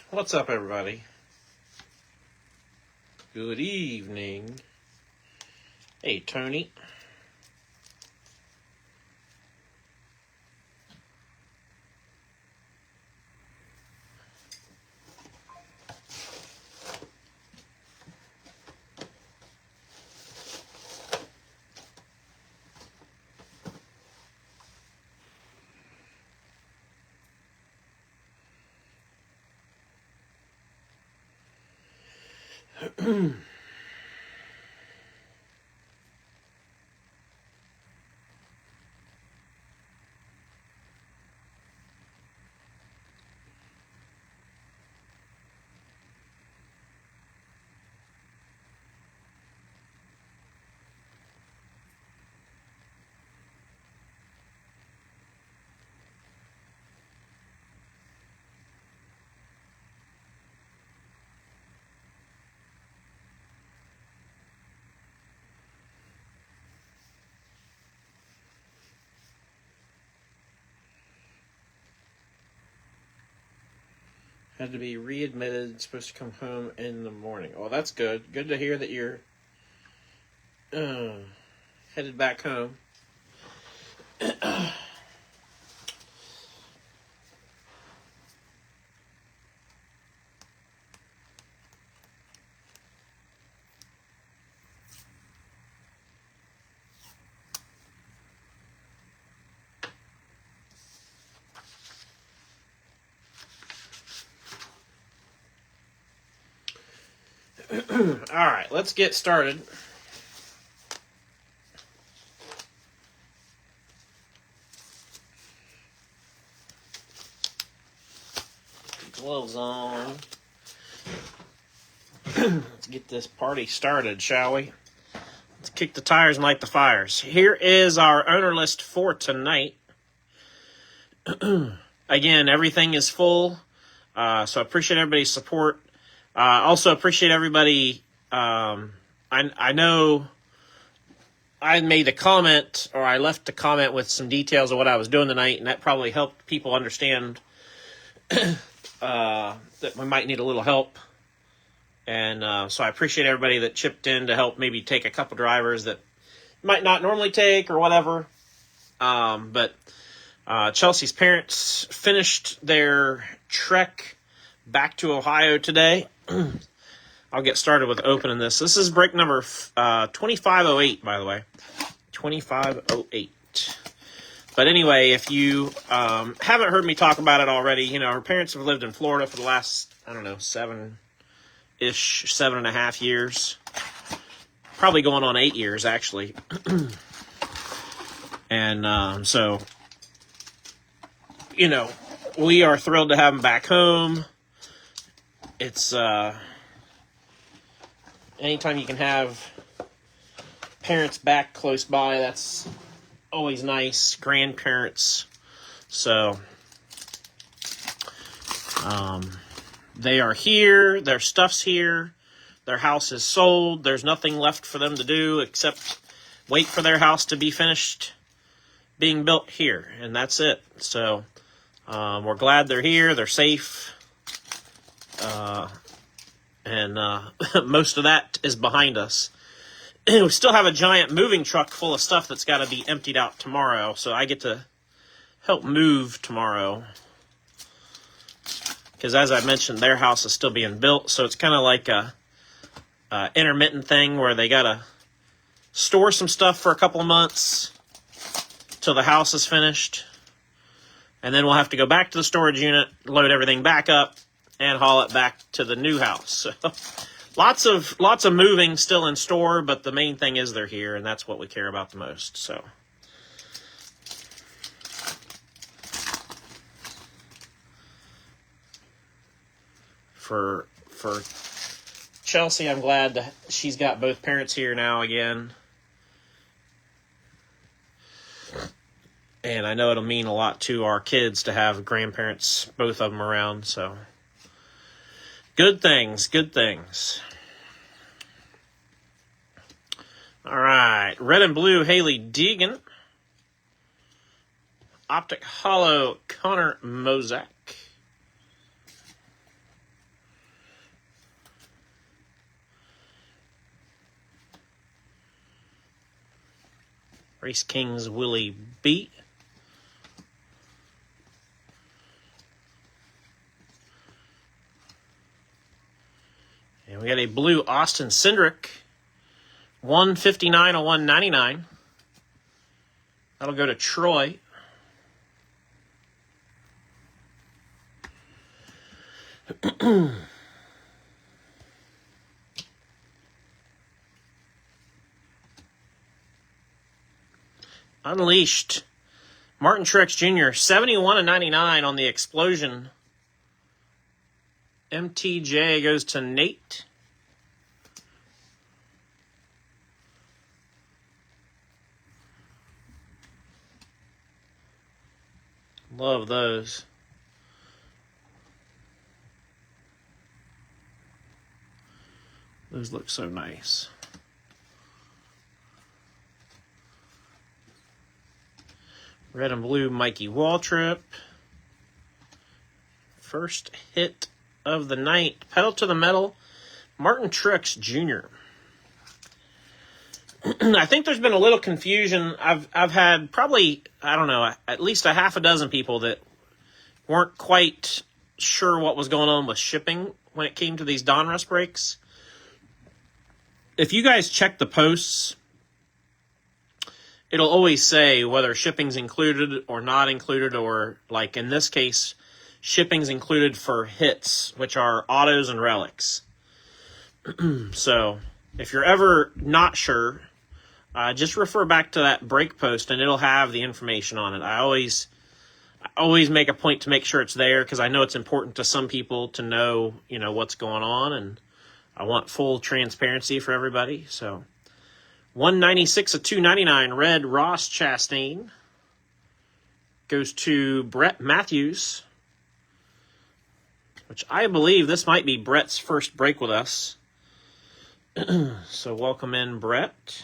What's up, everybody? Good evening. Hey, Tony. Had to be readmitted, supposed to come home in the morning. Oh, that's good. Good to hear that you're headed back home. All right, let's get started. Gloves on. Let's get this party started, shall we? Let's kick the tires and light the fires. Here is our owner list for tonight. Again, everything is full, so I appreciate everybody's support. Also appreciate everybody. I know I made a comment, or I left a comment with some details of what I was doing tonight, and that probably helped people understand that we might need a little help. And so I appreciate everybody that chipped in to help maybe take a couple drivers that might not normally take or whatever. But Chelsea's parents finished their trek back to Ohio today. I'll get started with opening this. This is break number 2508, by the way. 2508. But anyway, if you haven't heard me talk about it already, you know, her parents have lived in Florida for the last, I don't know, 7.5 years. Probably going on 8 years, actually. And so, you know, we are thrilled to have them back home. It's anytime you can have parents back close by, that's always nice. Grandparents. So they are here. Their stuff's here. Their house is sold. There's nothing left for them to do except wait for their house to be finished being built here, and that's it. So we're glad they're here. They're safe. And most of that is behind us. We still have a giant moving truck full of stuff that's got to be emptied out tomorrow, so I get to help move tomorrow. Because as I mentioned, their house is still being built, so it's kind of like a intermittent thing where they got to store some stuff for a couple of months till the house is finished. And then we'll have to go back to the storage unit, load everything back up, and haul it back to the new house. So lots of moving still in store, but the main thing is they're here, and that's what we care about the most. So for Chelsea. I'm glad that she's got both parents here now again. And I know it'll mean a lot to our kids to have grandparents, both of them around. So, good things, good things. All right, red and blue, Haley Deegan. Optic Hollow, Connor Mozak. Race Kings, Willie B. And we got a blue Austin Cindric, 159 of 199. That'll go to Troy. Unleashed, Martin Truex Jr., 71 of 99 on the Explosion. MTJ goes to Nate. Love those. Those look so nice. Red and blue, Mikey Waltrip. First hit of the night. Pedal to the metal, Martin Truex Jr. I think there's been a little confusion. I've had probably, I don't know, at least a half a dozen people that weren't quite sure what was going on with shipping when it came to these Donruss breaks. If you guys check the posts, it'll always say whether shipping's included or not included, or like in this case, shipping's included for hits, which are autos and relics. So if you're ever not sure, just refer back to that break post and it'll have the information on it. I always make a point to make sure it's there because I know it's important to some people to know, what's going on, and I want full transparency for everybody. So 196 of 299, red Ross Chastain goes to Brett Matthews, which I believe this might be Brett's first break with us. So welcome in, Brett.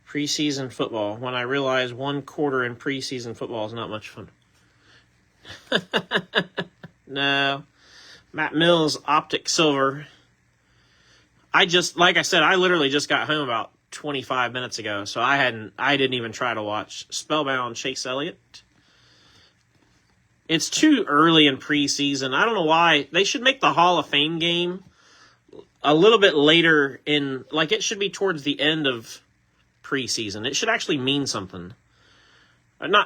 Preseason football. When I realized 1 quarter in preseason football is not much fun. No. Matt Mills, Optic Silver. Like I said, I literally just got home about 25 minutes ago, so I didn't even try to watch Spellbound Chase Elliott. It's too early in preseason. I don't know why. They should make the Hall of Fame game a little bit later in, like it should be towards the end of preseason. It should actually mean something.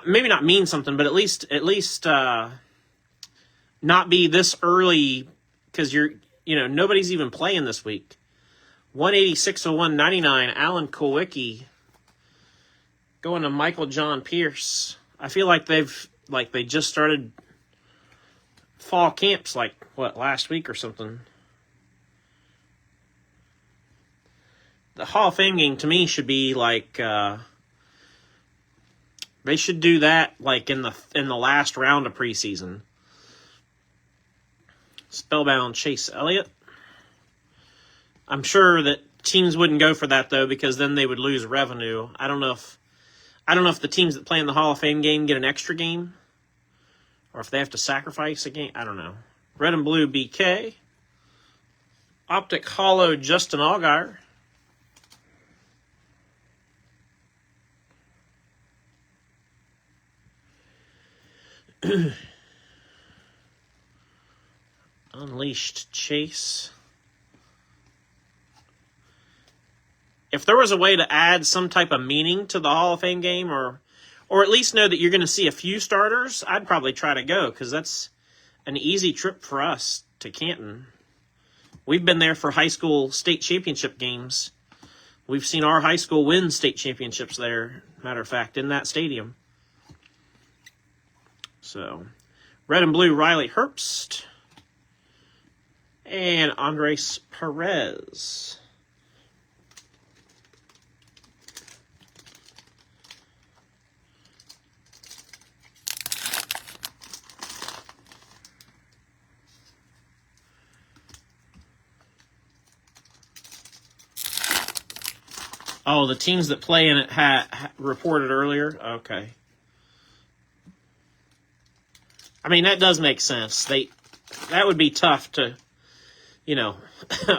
Maybe not mean something, but at least not be this early because nobody's even playing this week. 186 of 199, Alan Kulwicki going to Michael John Pierce. I feel like they just started fall camps last week or something. The Hall of Fame game to me should be they should do that in the last round of preseason. Spellbound Chase Elliott. I'm sure that teams wouldn't go for that though because then they would lose revenue. I don't know if the teams that play in the Hall of Fame game get an extra game or if they have to sacrifice a game. I don't know. Red and blue BK. Optic Hollow Justin Allgaier. Unleashed Chase. If there was a way to add some type of meaning to the Hall of Fame game or at least know that you're going to see a few starters, I'd probably try to go because that's an easy trip for us to Canton. We've been there for high school state championship games. We've seen our high school win state championships there, matter of fact, in that stadium. So, red and blue, Riley Herbst. And Andres Perez. Oh, the teams that play in it reported earlier? Okay. I mean, that does make sense. That would be tough to, you know,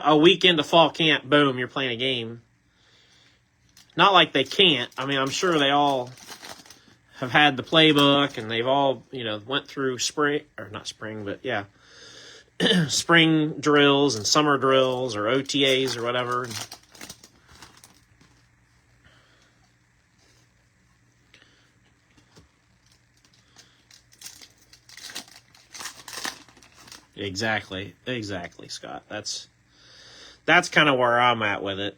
a week into fall camp, boom, you're playing a game. Not like they can't. I mean, I'm sure they all have had the playbook and they've all, you know, went through spring, or not spring, but yeah, spring drills and summer drills or OTAs or whatever. Exactly, Scott. That's kind of where I'm at with it.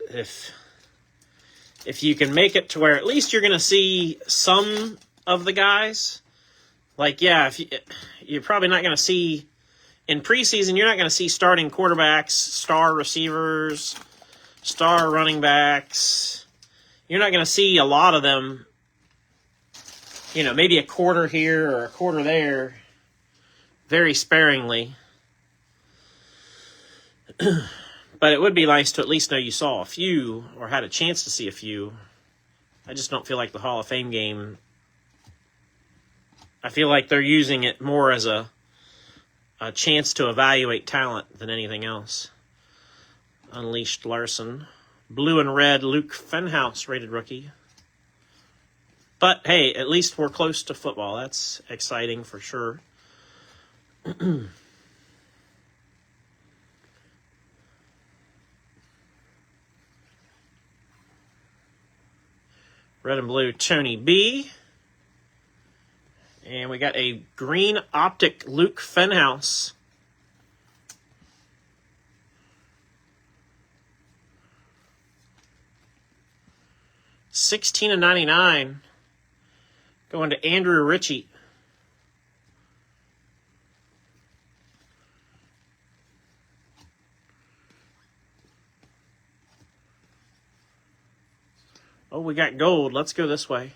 If you can make it to where at least you're going to see some of the guys, like yeah, you're probably not going to see in preseason. You're not going to see starting quarterbacks, star receivers, star running backs. You're not going to see a lot of them. You know, maybe a quarter here or a quarter there, very sparingly. But it would be nice to at least know you saw a few or had a chance to see a few. I just don't feel like the Hall of Fame game. I feel like they're using it more as a chance to evaluate talent than anything else. Unleashed Larson. Blue and red, Luke Fenhouse, rated rookie. But, hey, at least we're close to football. That's exciting for sure. Red and blue, Tony B. And we got a green optic Luke Fenhouse. $16.99. Going to Andrew Ritchie. Oh, we got gold. Let's go this way.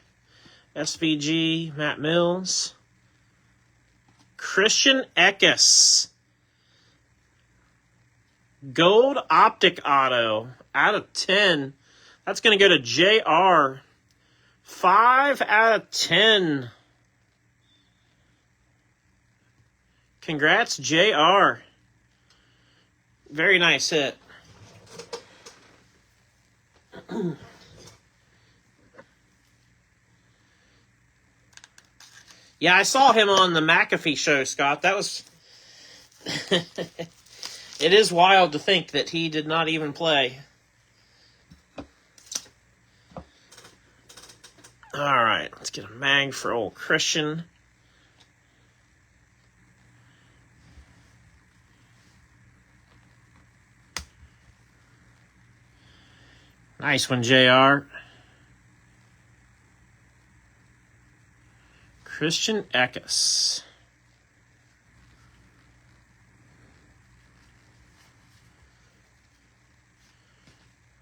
SVG, Matt Mills. Christian Eckes. Gold optic auto out of 10. That's going to go to JR. 5 out of 10. Congrats, JR. Very nice hit. Yeah, I saw him on the McAfee show, Scott. That was... It is wild to think that he did not even play. All right, let's get a mag for old Christian. Nice one, JR. Christian Eckes.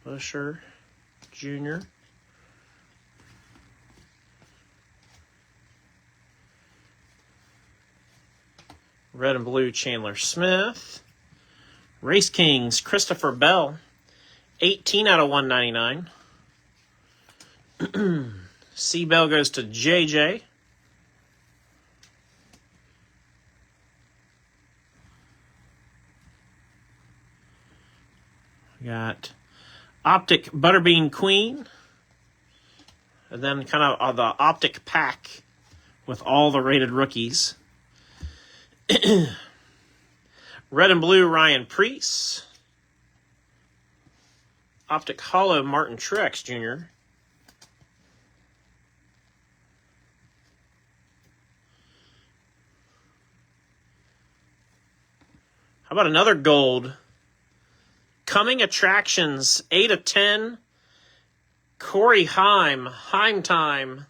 Busher Jr. Red and blue, Chandler Smith. Race Kings, Christopher Bell. 18 out of 199. C. Bell goes to JJ. We got Optic Butterbean Queen. And then kind of the Optic Pack with all the rated rookies. Red and blue, Ryan Preece. Optic Hollow, Martin Truex Jr. How about another gold? Coming Attractions, 8 of 10. Corey Heim, Heim Time.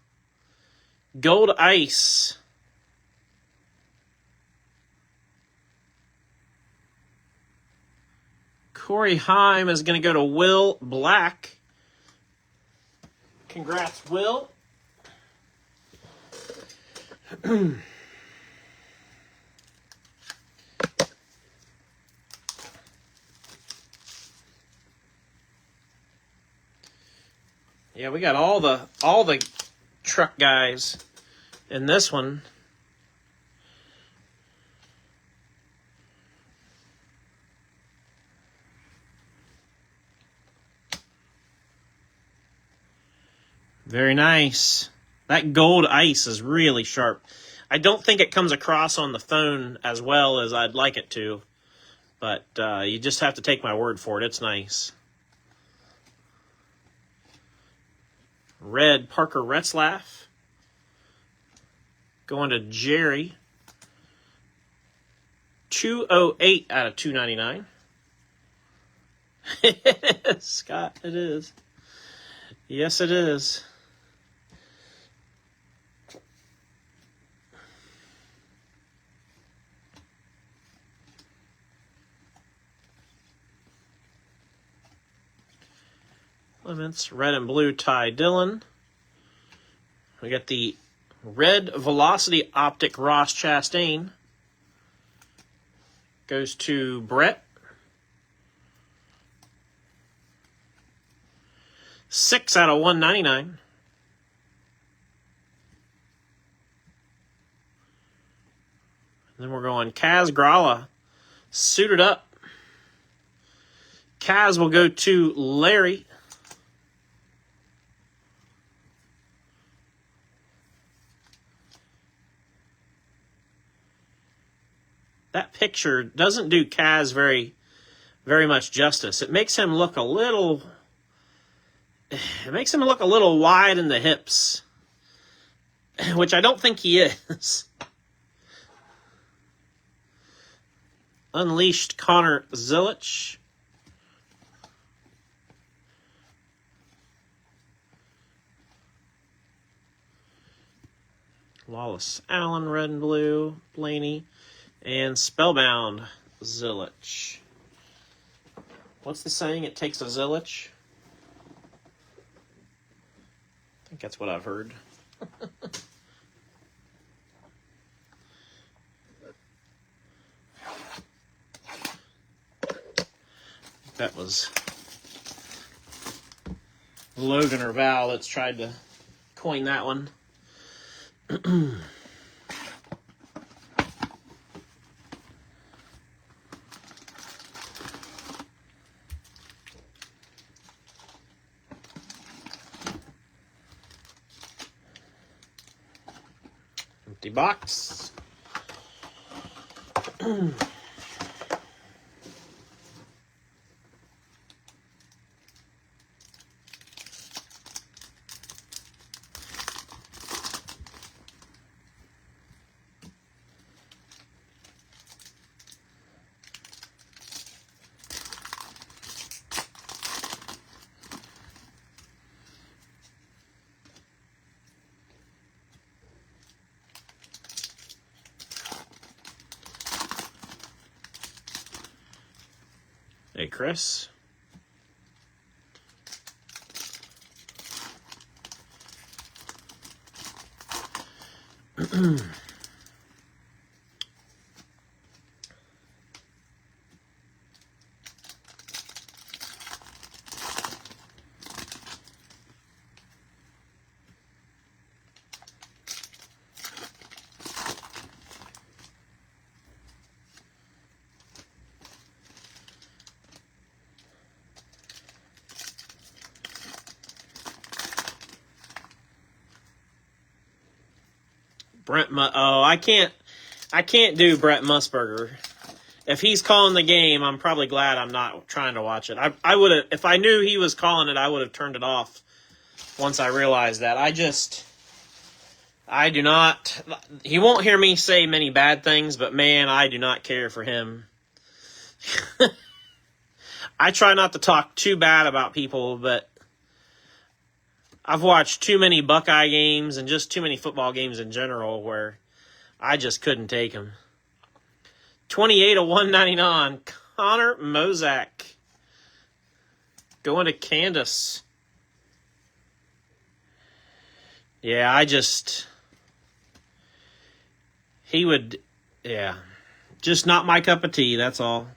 Gold Ice. Corey Heim is going to go to Will Black. Congrats, Will. Yeah, we got all the truck guys in this one. Very nice. That gold ice is really sharp. I don't think it comes across on the phone as well as I'd like it to, but you just have to take my word for it. It's nice. Red Parker Retzlaff. Going to Jerry. 208 out of 299. Scott, it is. Yes, it is. Clements, red and blue, Ty Dillon. We got the red Velocity Optic Ross Chastain. Goes to Brett. 6 out of 199. Then we're going Kaz Gralla, suited up. Kaz will go to Larry. That picture doesn't do Kaz very much justice. It makes him look a little wide in the hips, which I don't think he is. Unleashed Connor Zilich. Lawless Allen, red and blue, Blaney. And Spellbound Zilich. What's the saying? It takes a Zilich? I think that's what I've heard. That was Logan or Val that's tried to coin that one. Empty box. Hey, Chris. I can't do Brett Musburger. If he's calling the game, I'm probably glad I'm not trying to watch it. I would have, if I knew he was calling it, I would have turned it off once I realized that. I do not, he won't hear me say many bad things, but man, I do not care for him. I try not to talk too bad about people, but I've watched too many Buckeye games and just too many football games in general where I just couldn't take him. 28 of 199, Connor Mozak. Going to Candace. Yeah, he would, yeah. Just not my cup of tea, that's all.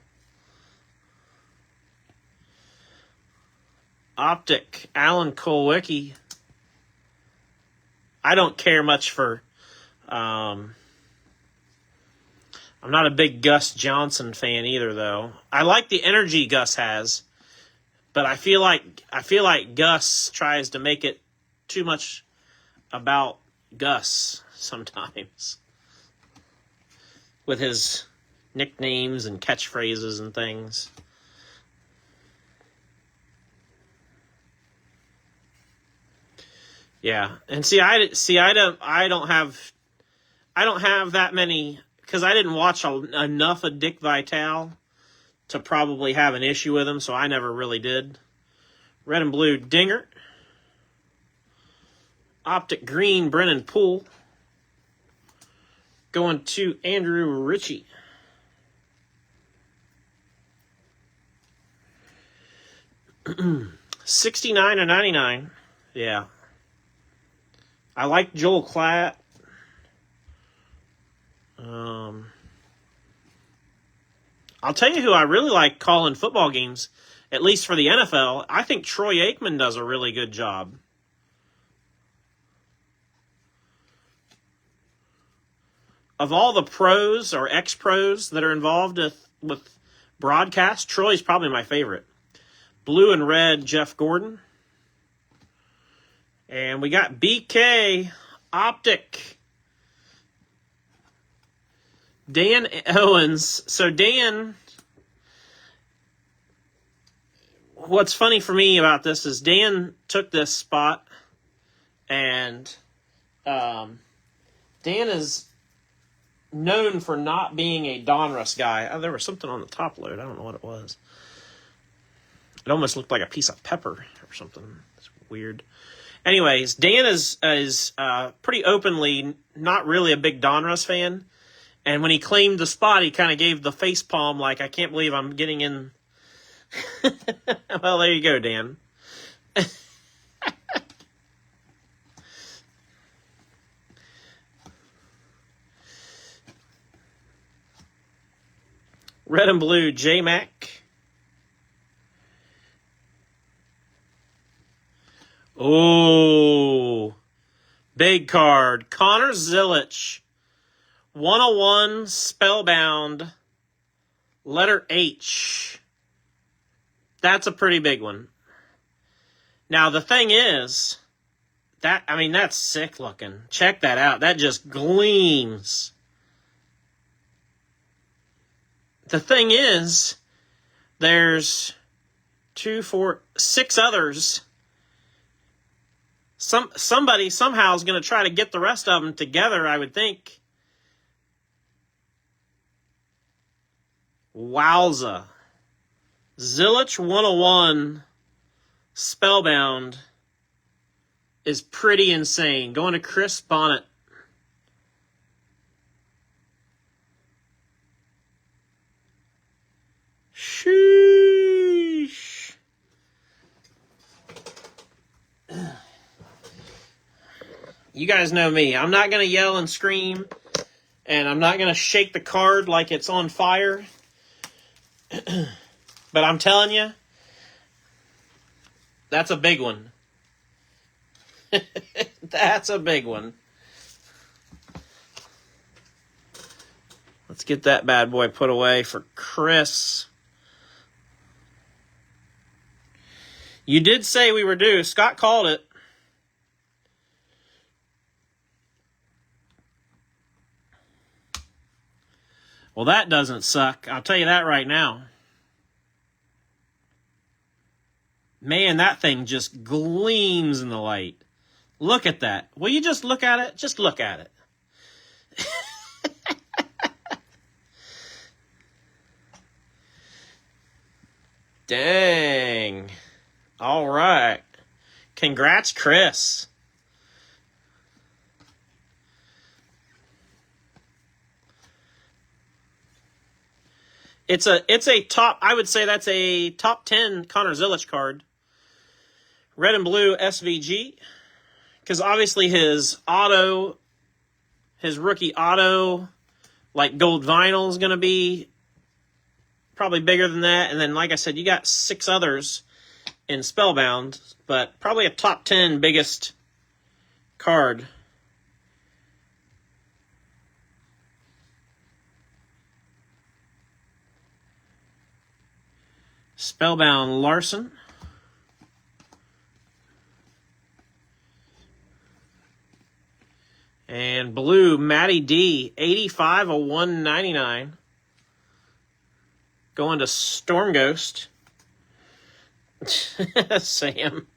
Optic, Alan Kulwicki. I don't care much for, I'm not a big Gus Johnson fan either, though. I like the energy Gus has, but I feel like Gus tries to make it too much about Gus sometimes with his nicknames and catchphrases and things. Yeah, and I don't have that many, because I didn't watch enough of Dick Vitale to probably have an issue with him, so I never really did. Red and blue, Dinger. Optic green, Brennan Poole. Going to Andrew Ritchie. $69.99. Yeah. I like Joel Klatt. I'll tell you who I really like calling football games, at least for the NFL. I think Troy Aikman does a really good job. Of all the pros or ex-pros that are involved with broadcast, Troy's probably my favorite. Blue and red, Jeff Gordon. And we got BK Optic. Dan Owens. So Dan, what's funny for me about this is Dan took this spot, and Dan is known for not being a Donruss guy. Oh, there was something on the top load. I don't know what it was. It almost looked like a piece of pepper or something. It's weird. Anyways, Dan is pretty openly not really a big Donruss fan. And when he claimed the spot, he kind of gave the face palm like, I can't believe I'm getting in. Well, there you go, Dan. Red and blue, J-Mac. Oh, big card. Connor Zilic. 101 Spellbound. Letter H. That's a pretty big one. Now, the thing is, that's sick looking. Check that out. That just gleams. The thing is, there's 2, 4, 6 others. Somebody somehow is going to try to get the rest of them together, I would think. Wowza. Zilic 101 Spellbound is pretty insane. Going to Chris Bonnet. Sheesh. You guys know me. I'm not going to yell and scream, and I'm not going to shake the card like it's on fire. But I'm telling you, that's a big one. That's a big one. Let's get that bad boy put away for Chris. You did say we were due. Scott called it. Well, that doesn't suck. I'll tell you that right now. Man, that thing just gleams in the light. Look at that. Will you just look at it? Just look at it. Dang. All right. Congrats, Chris. It's a top, I would say that's a top 10 Connor Zilic card. Red and blue SVG, because obviously his rookie auto, like gold vinyl, is going to be probably bigger than that. And then, like I said, you got 6 others in Spellbound, but probably a top 10 biggest card. Spellbound Larson. And blue, Matty D, 85 of 199. Going to Storm Ghost. Sam.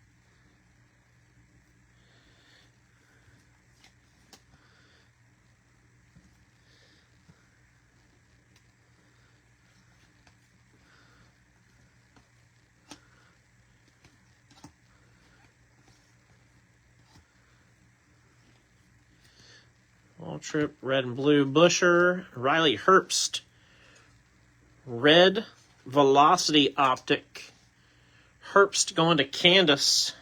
All trip, red and blue, Busher, Riley Herbst, red velocity optic, Herbst going to Candace.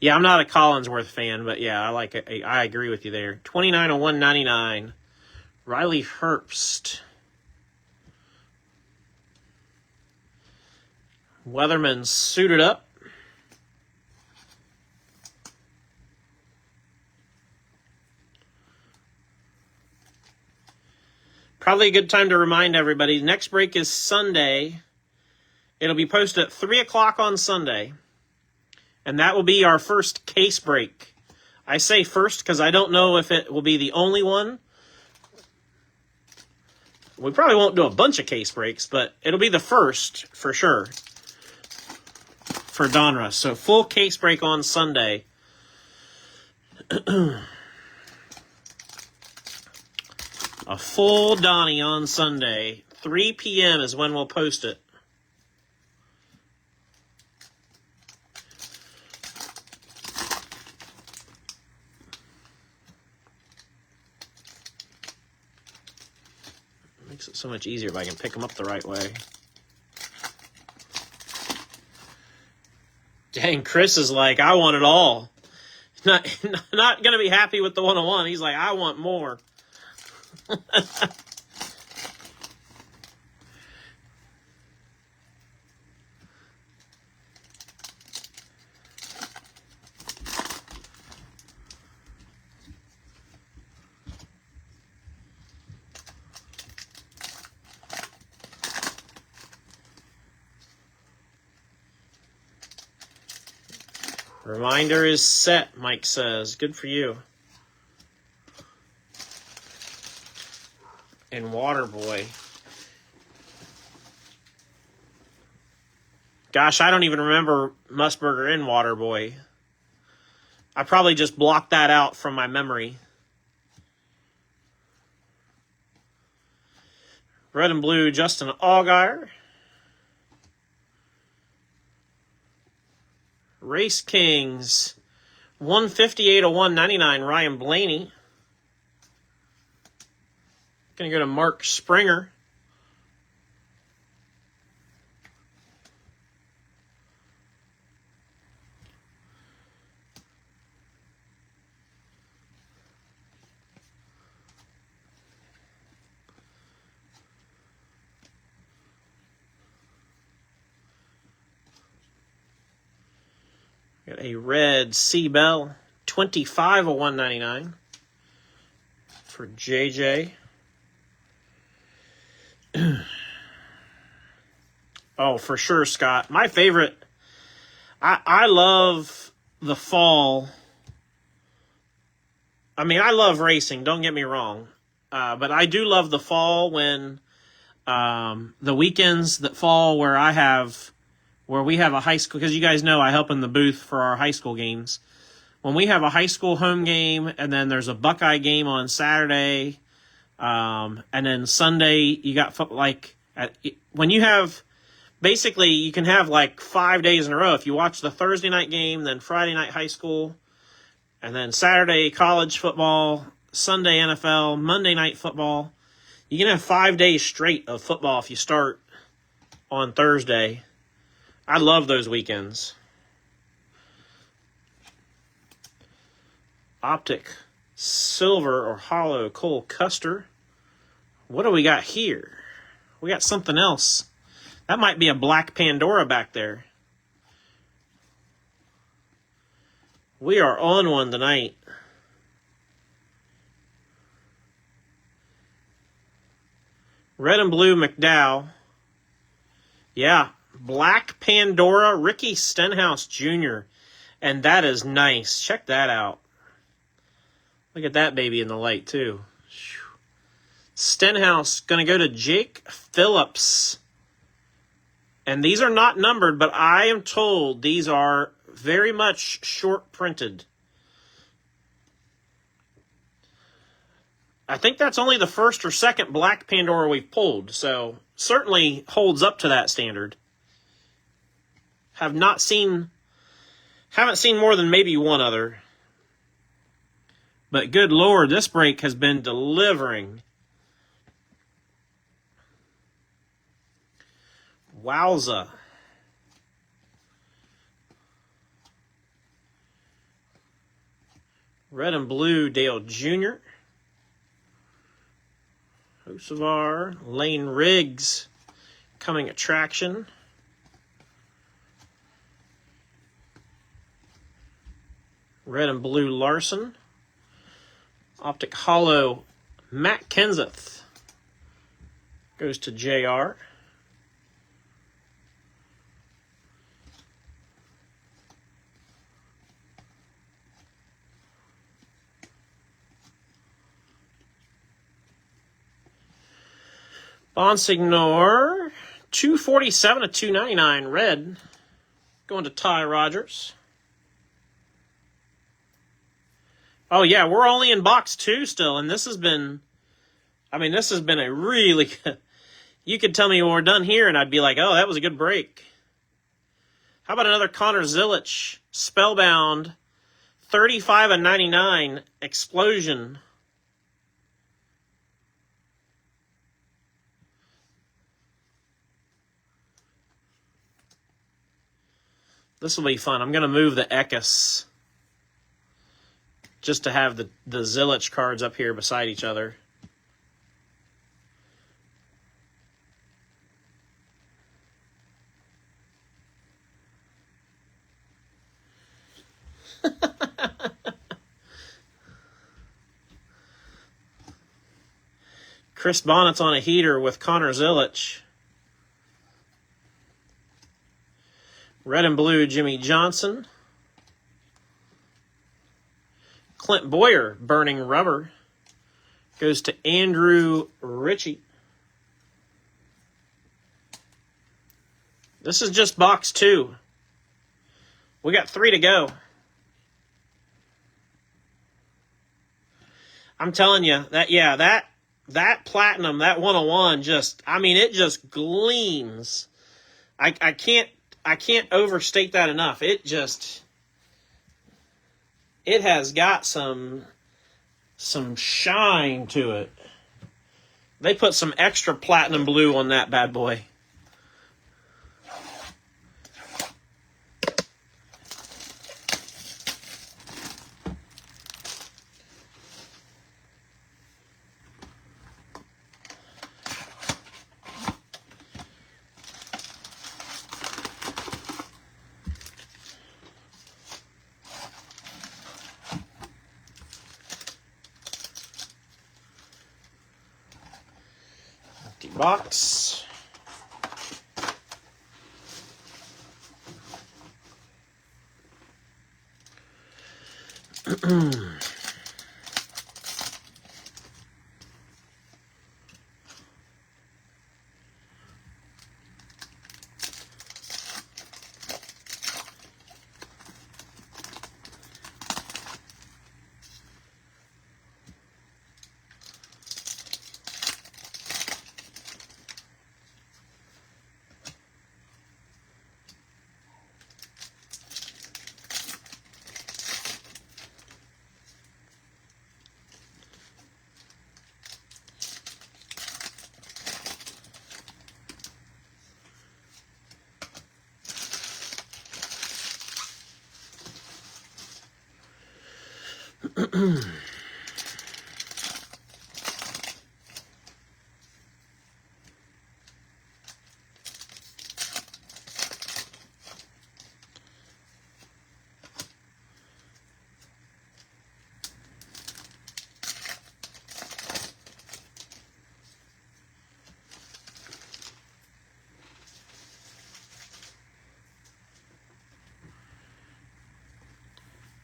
Yeah, I'm not a Collinsworth fan, but yeah, I like it. I agree with you there. 29 of 199, Riley Herbst. Weatherman suited up. Probably a good time to remind everybody, next break is Sunday. It'll be posted at 3 o'clock on Sunday. And that will be our first case break. I say first because I don't know if it will be the only one. We probably won't do a bunch of case breaks, but it'll be the first for sure for Donruss. So full case break on Sunday. A full Donnie on Sunday. 3 p.m. is when we'll post it. Makes it so much easier if I can pick them up the right way. Dang, Chris is like, I want it all. Not going to be happy with the 101. He's like, I want more. Reminder is set, Mike says. Good for you. And Waterboy. Gosh, I don't even remember Musburger and Waterboy. I probably just blocked that out from my memory. Red and blue, Justin Allgaier. Race Kings, 158 of 199, Ryan Blaney. Going to go to Mark Springer. Got a red C Bell, 25 of 199 for JJ. Oh, for sure, Scott. My favorite, I love the fall. I mean, I love racing, don't get me wrong. But I do love the fall when the weekends that fall where we have a high school, because you guys know I help in the booth for our high school games. When we have a high school home game and then there's a Buckeye game on Saturday, and then Sunday you got when you have, basically you can have like 5 days in a row. If you watch the Thursday night game, then Friday night high school, and then Saturday college football, Sunday NFL, Monday night football. You can have 5 days straight of football if you start on Thursday. I love those weekends. Optic silver or hollow Cole Custer. What do we got here? We got something else. That might be a black Pandora back there. We are on one tonight. Red and blue McDowell. Yeah, black Pandora, Ricky Stenhouse Jr. And that is nice. Check that out. Look at that baby in the light, too. Stenhouse going to go to Jake Phillips. And these are not numbered, but I am told these are very much short printed. I think that's only the first or second black Pandora we've pulled, so certainly holds up to that standard. Haven't seen more than maybe one other. But good Lord, this break has been delivering. Wowza. Red and blue Dale Jr. Hocevar, Lane Riggs, coming attraction. Red and blue Larson. Optic hollow Matt Kenseth goes to JR. Bonsignor, 247 to 299 red, going to Ty Rogers. Oh yeah, we're only in box 2 still, and this has been a really good, you could tell me when we're done here and I'd be like, oh, that was a good break. How about another Connor Zilic, Spellbound, 35 and 99, Explosion. This will be fun. I'm going to move the Ekis just to have the Zilic cards up here beside each other. Chris Bonnet's on a heater with Connor Zilic. Red and blue, Jimmy Johnson. Clint Boyer, burning rubber, goes to Andrew Ritchie. This is just box 2. We got 3 to go. I'm telling you, that platinum, that 101 it just gleams. I can't overstate that enough. It has got some shine to it. They put some extra platinum blue on that bad boy. Box.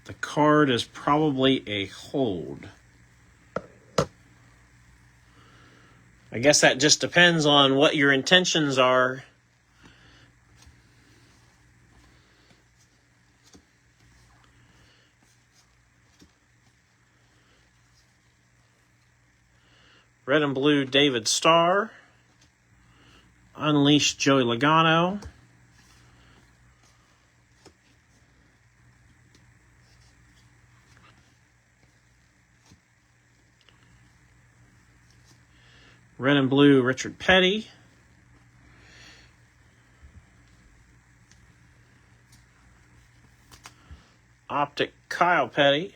The card is probably a hold. I guess that just depends on what your intentions are. Red and blue, David Starr. Unleashed, Joey Logano. Red and blue, Richard Petty. Optic, Kyle Petty.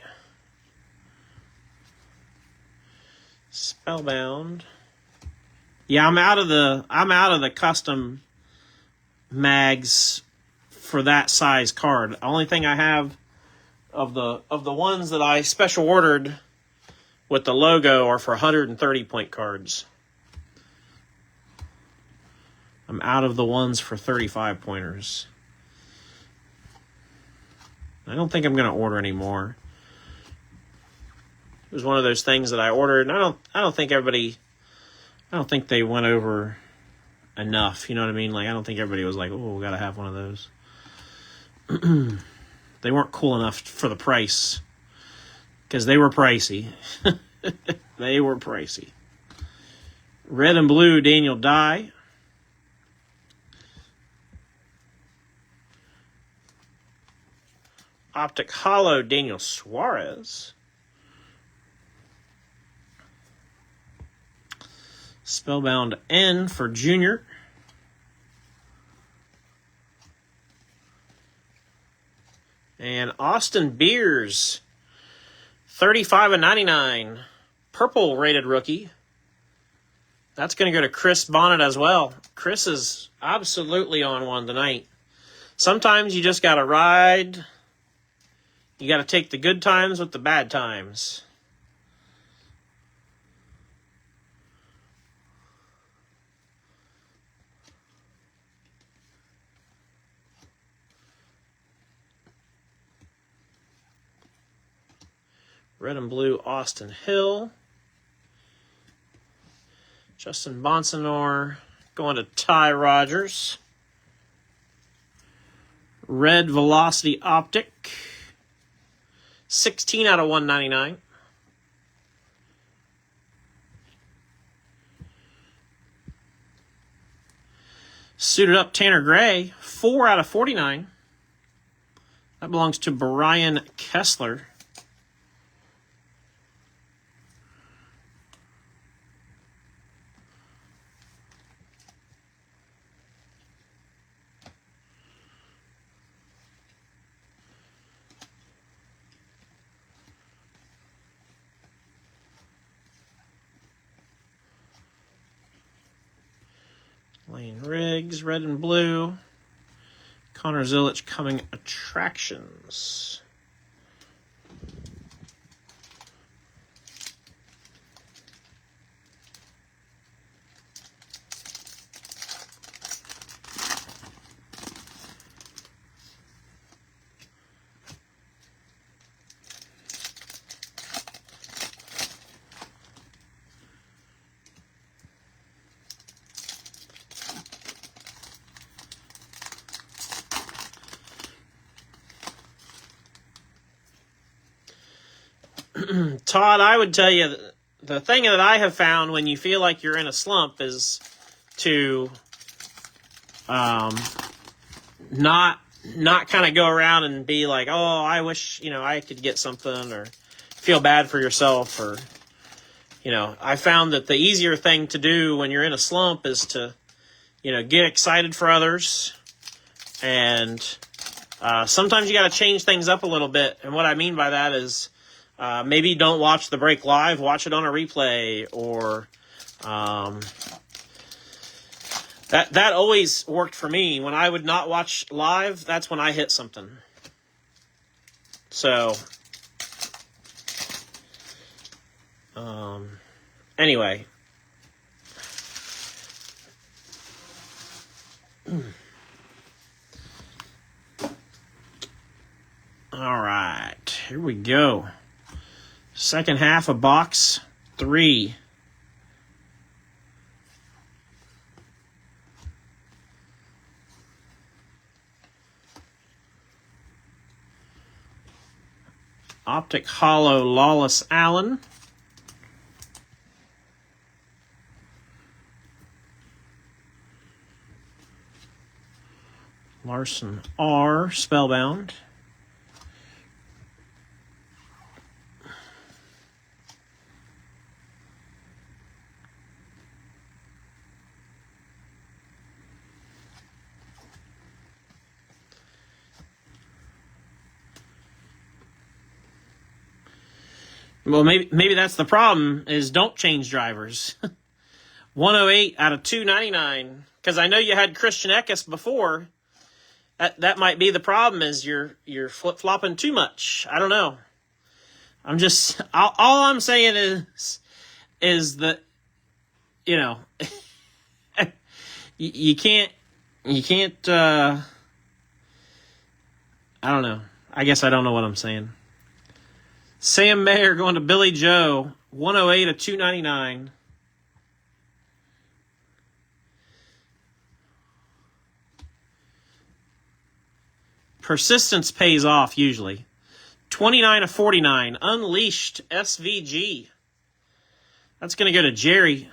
Spellbound. Yeah, I'm out of the custom mags for that size card. The only thing I have of the ones that I special ordered with the logo are for 130 point cards. I'm out of the ones for 35 pointers. I don't think I'm going to order any more. It was one of those things that I ordered, and I don't think they went over enough. You know what I mean? Like, I don't think everybody was like, "Oh, we got to have one of those." They weren't cool enough for the price because they were pricey. They were pricey. Red and blue, Daniel Dye. Optic Hollow, Daniel Suarez. Spellbound N for Junior. And Austin Beers, 35/99. Purple rated rookie. That's going to go to Chris Bonnet as well. Chris is absolutely on one tonight. Sometimes you just got to ride. You got to take the good times with the bad times. Red and blue, Austin Hill. Justin Bonsignor going to Ty Rogers. Red Velocity Optic. 16/199. Suited up Tanner Gray. 4/49. That belongs to Brian Kessler. Lane Riggs, red and blue. Connor Zilic coming attractions. Todd, I would tell you the thing that I have found when you feel like you're in a slump is to not kind of go around and be like, oh, I wish, I could get something, or feel bad for yourself, or, I found that the easier thing to do when you're in a slump is to, get excited for others. And sometimes you got to change things up a little bit. And what I mean by that is, Maybe don't watch the break live, watch it on a replay, or that always worked for me. When I would not watch live, that's when I hit something. So, anyway. All right, here we go. Second half of box 3. Optic Hollow Lawless Allen. Larson R. Spellbound. Well, maybe that's the problem, is don't change drivers. 108 out of 299. Because I know you had Christian Eckes before. That might be the problem, is you're flip-flopping too much. I don't know. I'm just... All I'm saying is that, you know, you can't, I don't know. I guess I don't know what I'm saying. Sam Mayer going to Billy Joe, 108 of 299. Persistence pays off usually. 29 of 49. Unleashed SVG. That's going to go to Jerry.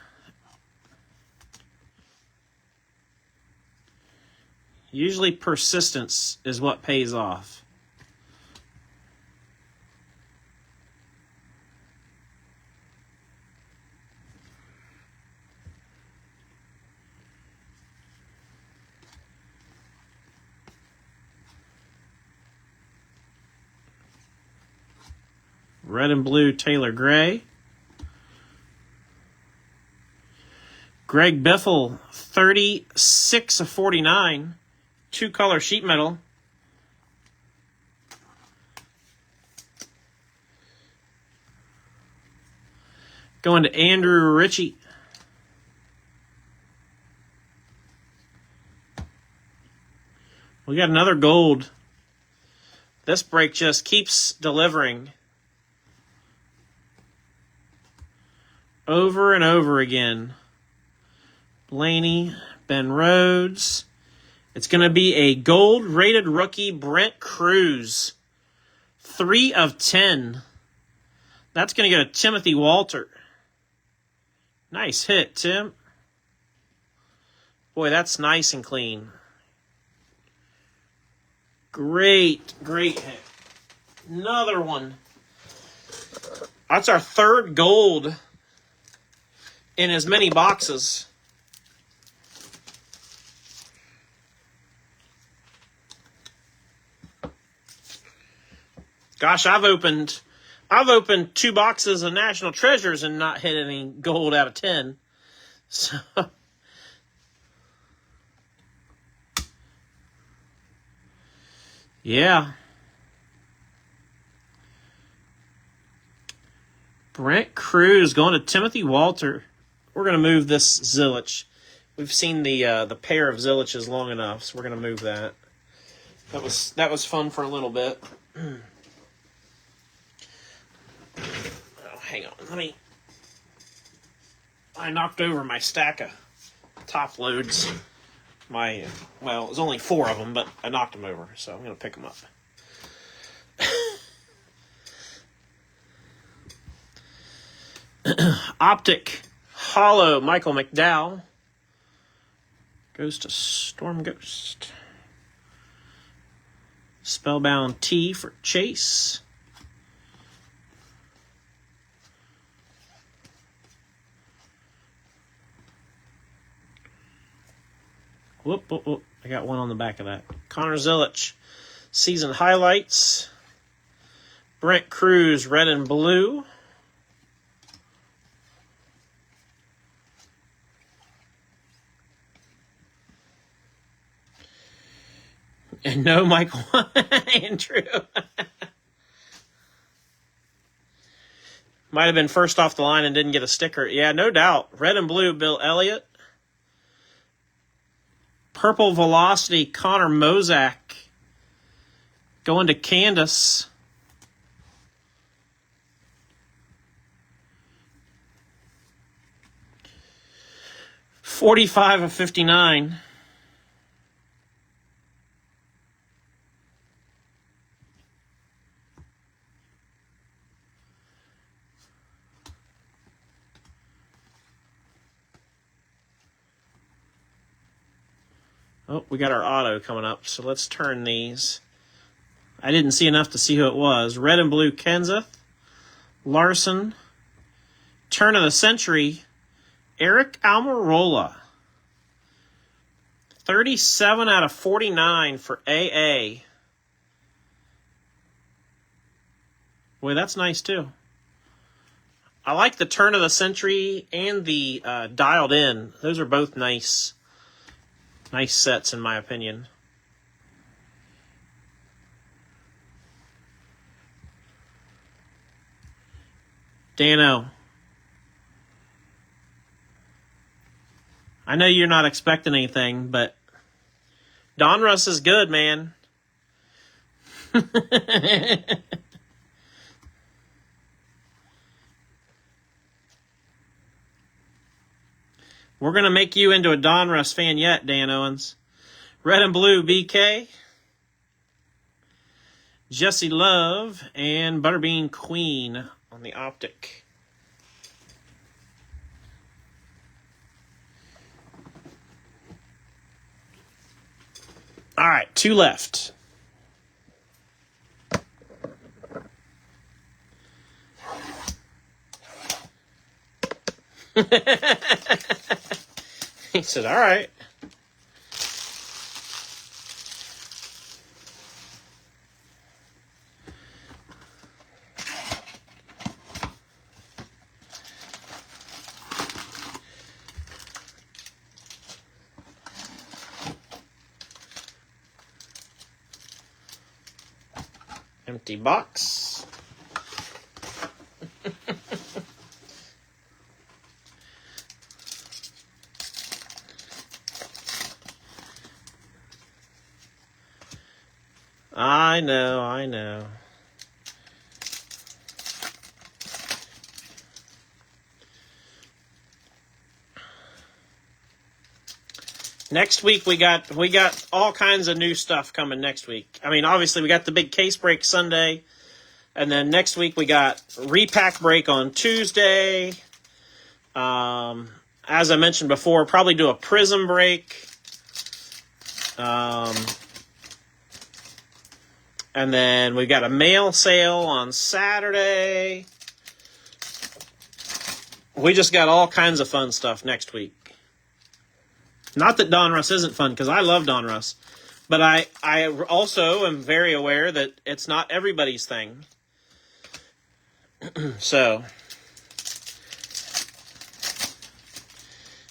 Usually persistence is what pays off. Red and blue Taylor Gray. Greg Biffle, 36 of 49. 2-color sheet metal. Going to Andrew Ritchie. We got another gold. This break just keeps delivering. Over and over again. Blaney, Ben Rhodes. It's going to be a gold-rated rookie, Brent Cruz. 3 of 10. That's going to go to Timothy Walter. Nice hit, Tim. Boy, that's nice and clean. Great hit. Another one. That's our third gold in as many boxes. Gosh, I've opened 2 boxes of National Treasures and not hit any gold out of 10. So yeah. Brent Cruz going to Timothy Walter. We're going to move this Zilich. We've seen the pair of Ziliches long enough, so we're going to move that. That was fun for a little bit. Oh, hang on. I knocked over my stack of top loads. It was only 4 of them, but I knocked them over, so I'm going to pick them up. Optic Hollow Michael McDowell goes to Storm Ghost. Spellbound T for Chase. Whoop. I got one on the back of that. Connor Zilich. Season highlights. Brent Cruz, red and blue. And no Michael Andrew. Might have been first off the line and didn't get a sticker. Yeah, no doubt. Red and blue, Bill Elliott. Purple Velocity, Connor Mozak. Going to Candace. $45 of $59. Oh, we got our auto coming up, so let's turn these. I didn't see enough to see who it was. Red and blue, Kenseth. Larson. Turn of the century, Eric Almirola. 37 out of 49 for AA. Boy, that's nice too. I like the turn of the century and the dialed in. Those are both nice sets in my opinion. Dano. I know you're not expecting anything, but Donruss is good, man. We're going to make you into a Donruss fan yet, Dan Owens. Red and blue, BK. Jesse Love and Butterbean Queen on the optic. All right, 2 left. He said, all right. Empty box. I know. Next week we got all kinds of new stuff coming next week. I mean, obviously we got the big case break Sunday, and then next week we got repack break on Tuesday. As I mentioned before, probably do a prism break. And then we've got a mail sale on Saturday. We just got all kinds of fun stuff next week. Not that Donruss isn't fun, because I love Donruss. But I also am very aware that it's not everybody's thing. So,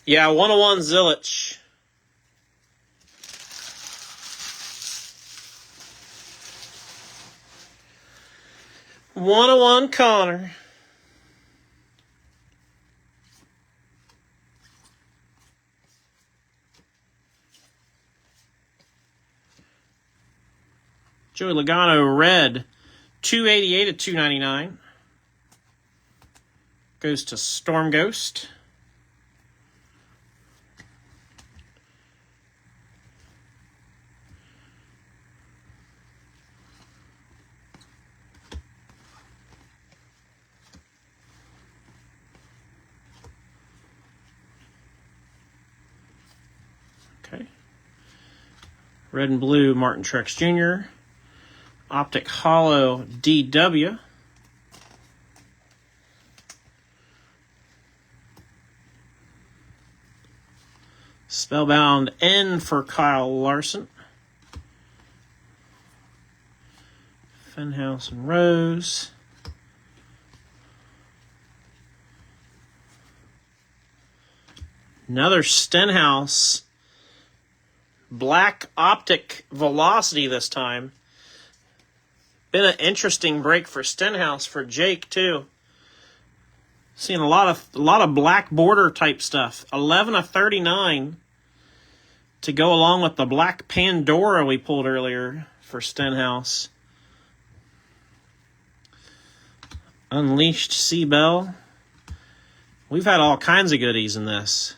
yeah, 101 Zilich. One Connor. Joey Logano, red. 288 at 299. Goes to Storm Ghost. Okay. Red and blue, Martin Truex Jr. Optic Hollow, DW. Spellbound N for Kyle Larson. Fenhouse and Rose. Another Stenhouse. Black Optic Velocity this time. Been an interesting break for Stenhouse for Jake too. Seeing a lot of black border type stuff. 11 of 39 to go along with the black Pandora we pulled earlier for Stenhouse. Unleashed Seabell. We've had all kinds of goodies in this.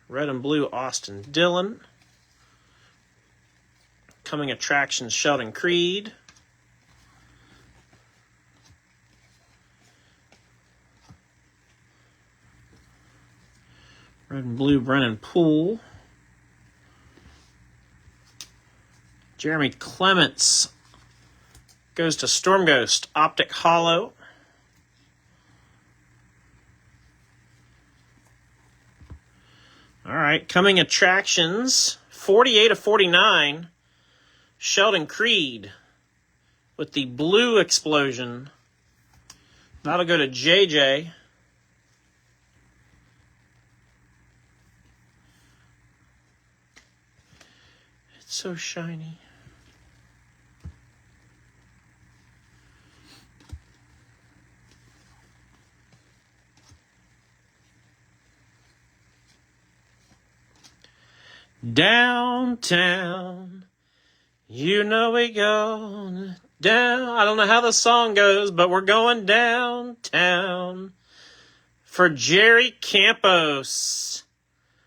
Red and blue Austin Dillon. Coming Attractions Sheldon Creed. Red and blue Brennan Poole. Jeremy Clements goes to Storm Ghost Optic Hollow. All right, Coming Attractions, 48 of 49, Sheldon Creed with the blue explosion. That'll go to JJ. It's so shiny. Downtown, you know we going down. I don't know how the song goes, but we're going downtown. For Jerry Campos.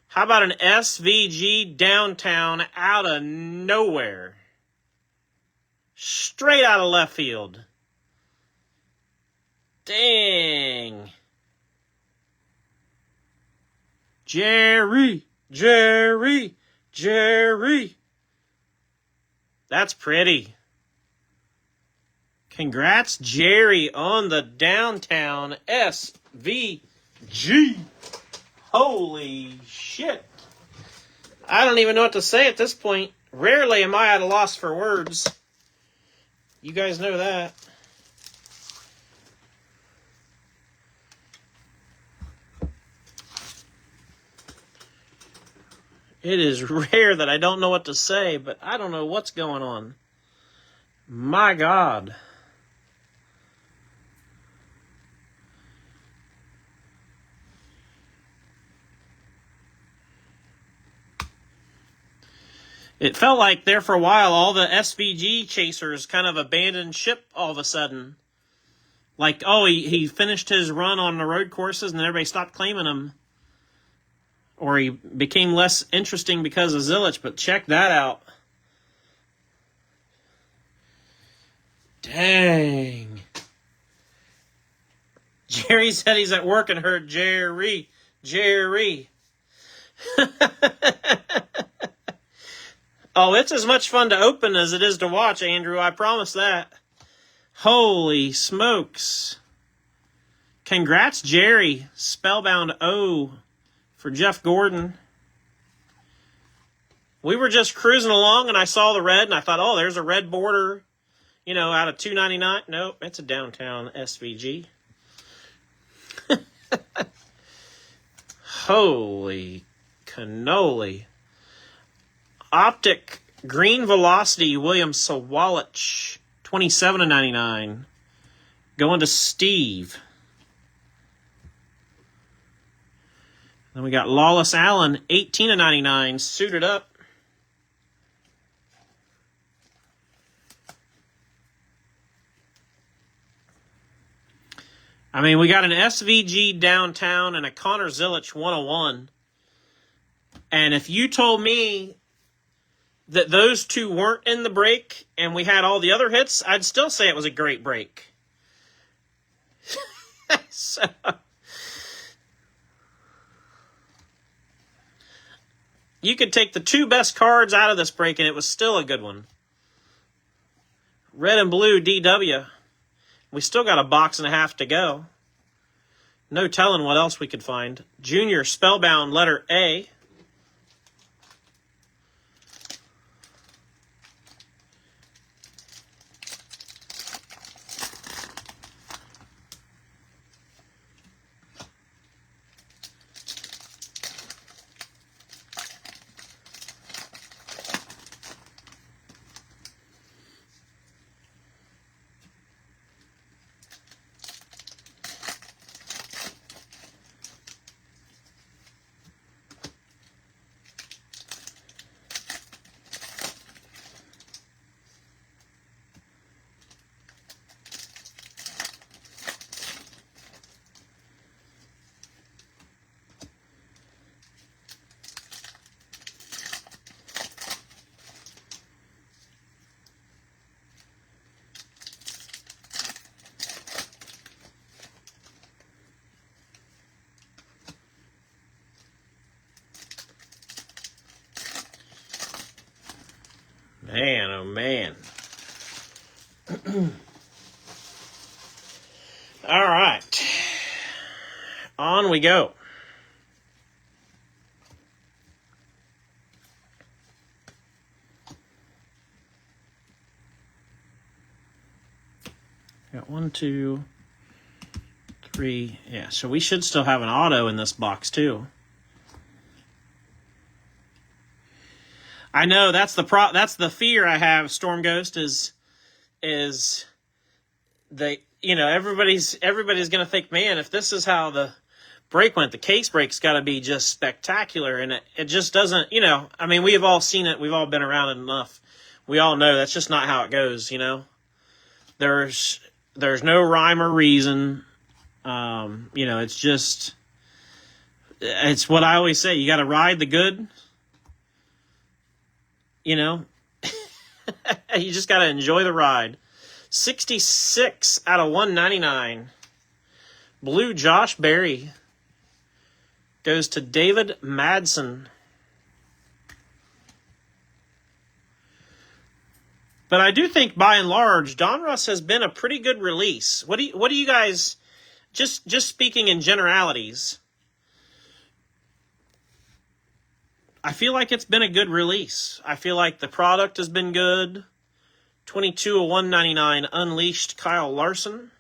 How about an SVG downtown out of nowhere? Straight out of left field. Dang. Jerry. That's pretty. Congrats, Jerry, on the downtown SVG. Holy shit. I don't even know what to say at this point. Rarely am I at a loss for words. You guys know that. It is rare that I don't know what to say, but I don't know what's going on. My God. It felt like there for a while, all the SVG chasers kind of abandoned ship all of a sudden. Like, oh, he finished his run on the road courses and then everybody stopped claiming him. Or he became less interesting because of Zillich, but check that out. Dang. Jerry said he's at work and heard Jerry. Oh, it's as much fun to open as it is to watch, Andrew. I promise that. Holy smokes. Congrats, Jerry. Spellbound O for Jeff Gordon. We were just cruising along and I saw the red and I thought, oh, there's a red border, out of $2.99. Nope, it's a downtown SVG. Holy cannoli. Optic Green Velocity William Sawalich, 27/99. Going to Steve. Then we got Lawless Allen, 18/99, suited up. I mean, we got an SVG downtown and a Connor Zillich 101. And if you told me that those two weren't in the break and we had all the other hits, I'd still say it was a great break. So, you could take the two best cards out of this break and it was still a good one. Red and blue DW. We still got a box and a half to go. No telling what else we could find. Junior Spellbound letter A. Man, oh man. All right. On we go. Got 1, 2, 3. Yeah, so we should still have an auto in this box too. I know that's the fear I have, Storm Ghost, is the everybody's going to think, man, if this is how the break went, the case break's got to be just spectacular, and it just doesn't. I mean, we have all seen it, we've all been around it enough. We all know that's just not how it goes. There's no rhyme or reason. It's what I always say. You got to ride the good. You just got to enjoy the ride. 66 out of 199. Blue Josh Berry goes to David Madsen. But I do think, by and large, Donruss has been a pretty good release. What do you guys, just speaking in generalities, I feel like it's been a good release. I feel like the product has been good. 22 of 199, Unleashed, Kyle Larson.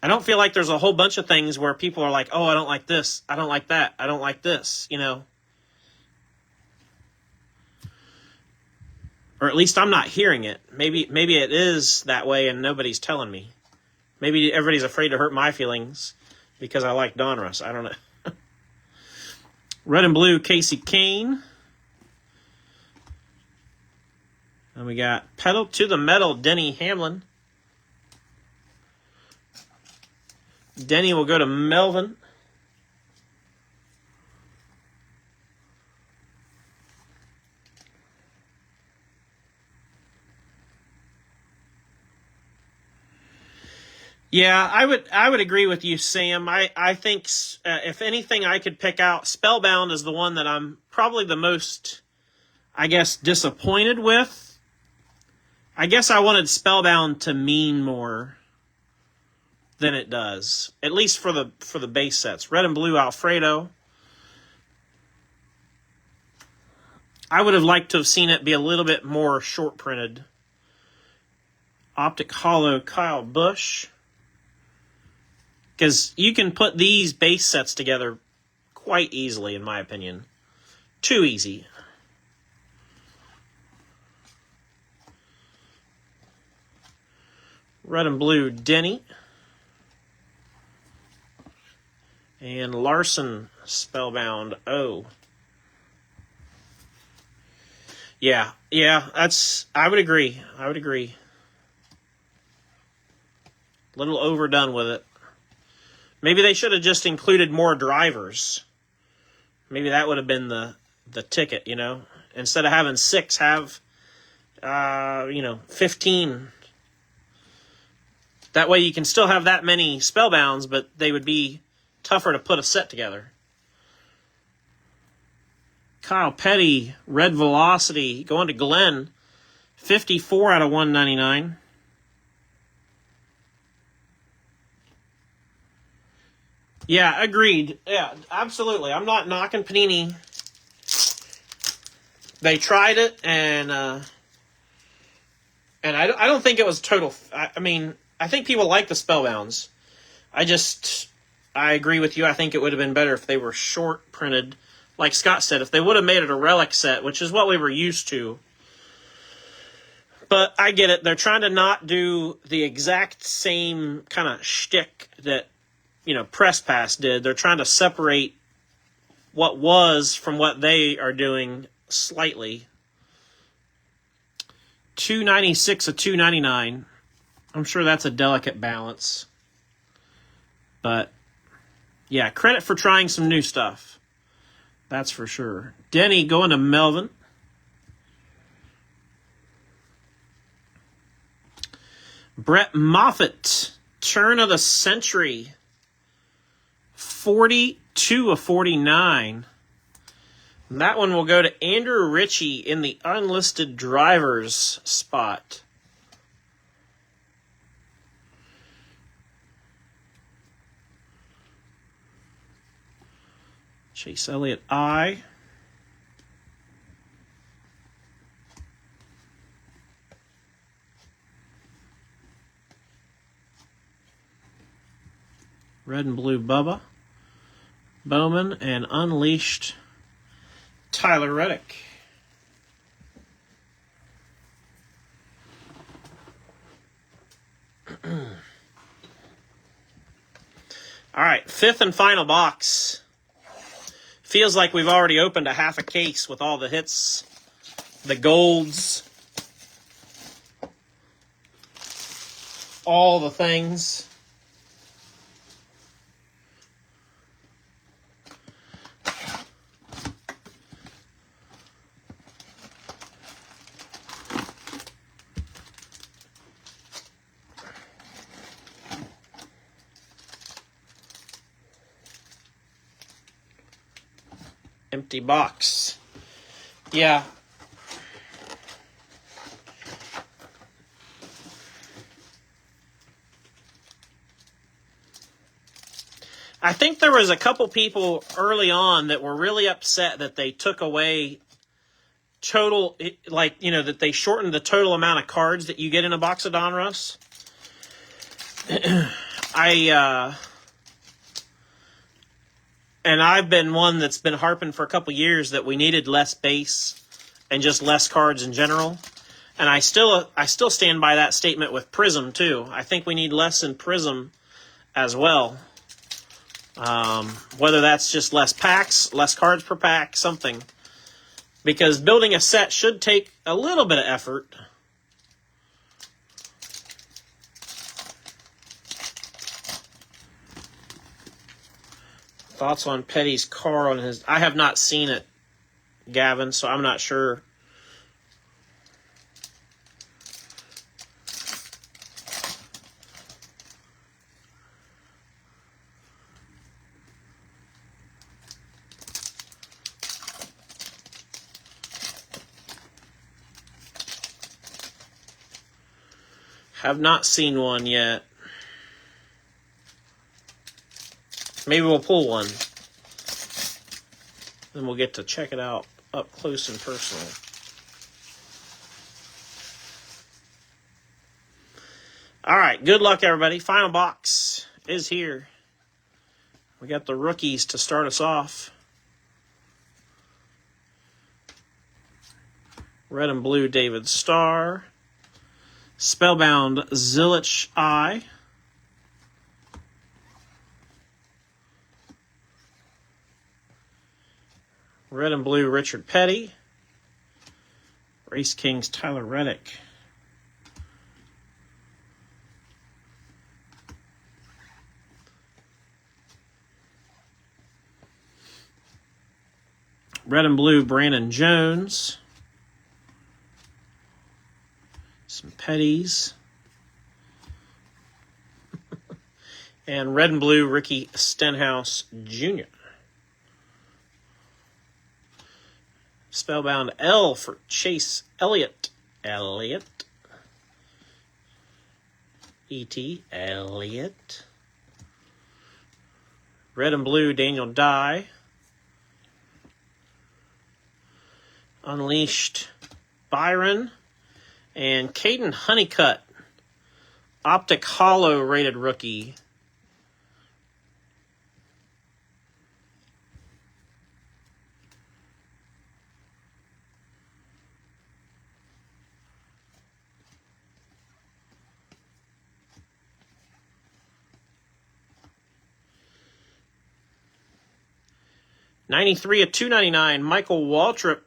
I don't feel like there's a whole bunch of things where people are like, oh, I don't like this, I don't like that, I don't like this, Or at least I'm not hearing it. Maybe it is that way and nobody's telling me. Maybe everybody's afraid to hurt my feelings because I like Donruss. I don't know. Red and blue, Casey Kane. And we got Pedal to the Metal, Denny Hamlin. Denny will go to Melvin. Yeah, I would agree with you, Sam. I think if anything I could pick out, Spellbound is the one that I'm probably the most, I guess, disappointed with. I guess I wanted Spellbound to mean more than it does, at least for the base sets. Red and blue, Alfredo. I would have liked to have seen it be a little bit more short printed. Optic Hollow, Kyle Busch. Because you can put these base sets together quite easily, in my opinion. Too easy. Red and blue, Denny. And Larson, Spellbound, O. Yeah, I would agree. A little overdone with it. Maybe they should have just included more drivers. Maybe that would have been the ticket, Instead of having 6, have, 15. That way you can still have that many Spellbounds, but they would be tougher to put a set together. Kyle Petty, Red Velocity, going to Glenn. 54 out of 199. Yeah, agreed. Yeah, absolutely. I'm not knocking Panini. They tried it, and I don't think it was total. I mean, I think people like the Spellbounds. I agree with you. I think it would have been better if they were short printed, like Scott said. If they would have made it a relic set, which is what we were used to. But I get it. They're trying to not do the exact same kind of shtick that Press Pass did. They're trying to separate what was from what they are doing slightly. 296 of 299. I'm sure that's a delicate balance. But, yeah, credit for trying some new stuff. That's for sure. Denny going to Melvin. Brett Moffitt, turn of the century. 42 of 49. And that one will go to Andrew Ritchie in the unlisted drivers spot. Chase Elliott I. Red and blue Bubba. Bowman and unleashed Tyler Reddick. All right, fifth and final box. Feels like we've already opened a half a case with all the hits, the golds, all the things. Empty box. Yeah. I think there was a couple people early on that were really upset that they took away total, that they shortened the total amount of cards that you get in a box of Donruss. And I've been one that's been harping for a couple years that we needed less base and just less cards in general. And I still stand by that statement with Prism too. I think we need less in Prism as well. Whether that's just less packs, less cards per pack, something. Because building a set should take a little bit of effort. Thoughts on Petty's car on his... I have not seen it, Gavin, so I'm not sure. Have not seen one yet. Maybe we'll pull one. Then we'll get to check it out up close and personal. All right, good luck, everybody. Final box is here. We got the rookies to start us off. Red and blue David Starr. Spellbound Zilich I. Red and blue Richard Petty. Race Kings Tyler Reddick. Red and blue Brandon Jones. Some Petties. And red and blue Ricky Stenhouse Jr. Spellbound L for Chase Elliott. E.T. Elliott. Red and blue Daniel Dye. Unleashed Byron. And Caden Honeycutt. Optic Hollow rated rookie. $93 of $2.99. Michael Waltrip,